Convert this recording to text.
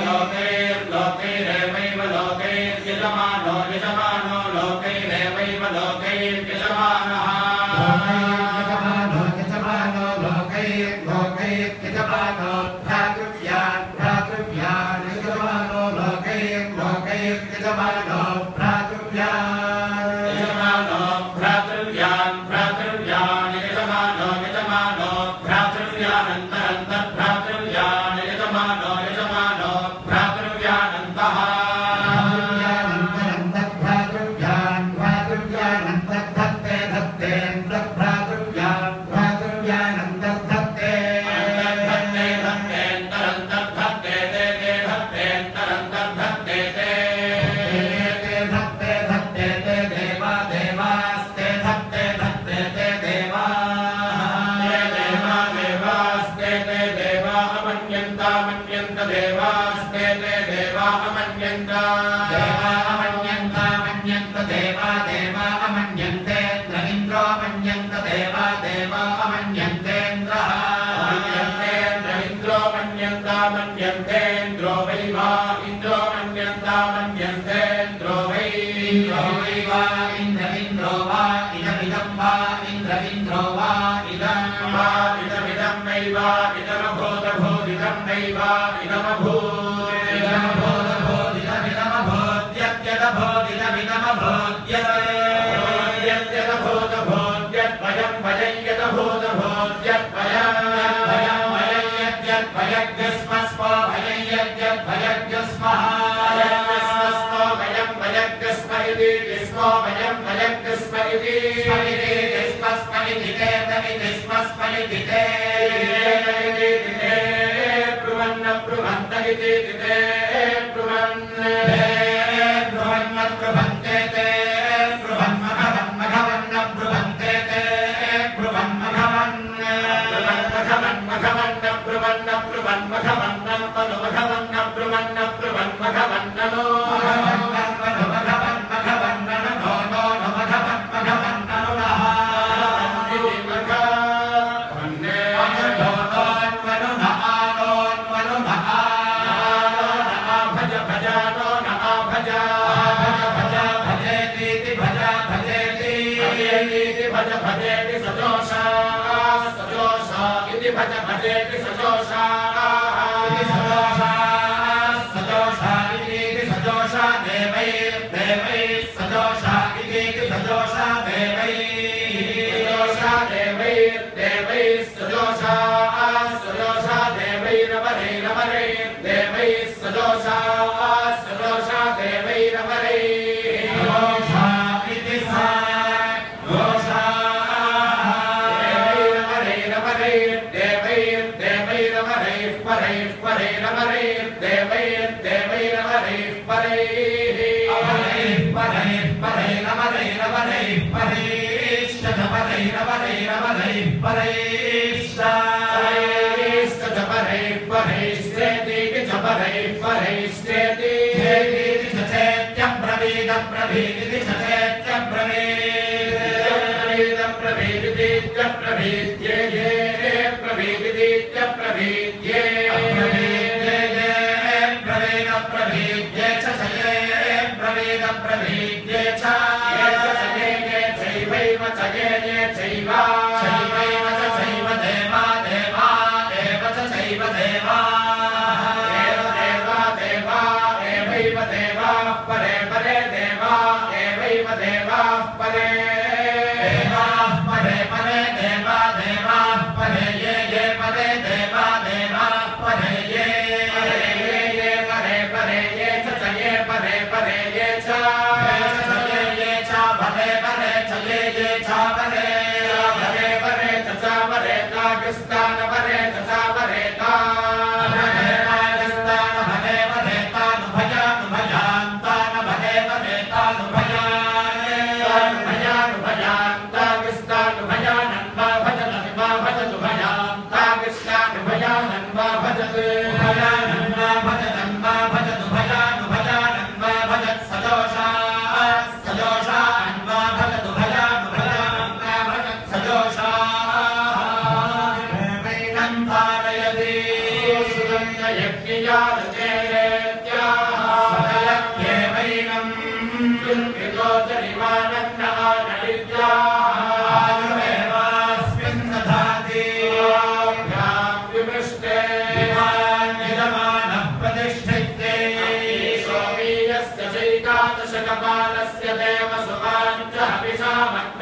लोकैर्लोकैरेवैव लोकैर्यजमानो यजमानो लोकैरेवैव लोकैर्यजमानः यजमानो लोकैर्यजमानो भ्रातृव्यान् यजमानो लोकैर्यजमानो भ्रातृव्यान् यजमानो भ्रातृव्यान् यजमानो भ्रातृव्यानन्तरन्तर्भ्रातृव्यान् यजमानो भ्रातृव्यानन्तः मन्यन्तेन्द्रो वै वा इन्द्रो मन्यन्तेन्द्रो वै वा इन्द्रो वा इदमिदं वा इन्द्रो वा इदं वै वा इदमभूतभूदिदं वै वा यदभूतभूदिदमिदमभूद्यत्यदभूदिदमिदमभूद्यद्भूतभूद्यद्भयं भयय्यदभूतभूद्यद्भयग्यस्मस्मो भयय्यद्भयग्यस्मः भयग्यस्म इति स्मो भयं भयग्यस्म इति स्मस्म इति तेतमितिस्मस्म इति ते ब्रुवन्त इति ते ब्रुवन्न ब्रुवन्ते ते ब्रुवन्मघवन्न ब्रुवन्ते ते ब्रुवन्मघवन्न भजेति सजोषा इति सजोषा देवैः सजोषा इति सजोषा देवैः सजोषा देवैरमरैरमरै देवैः सजोषा देवैरमरै सजोषा देव सुवाञ्च हविषामग्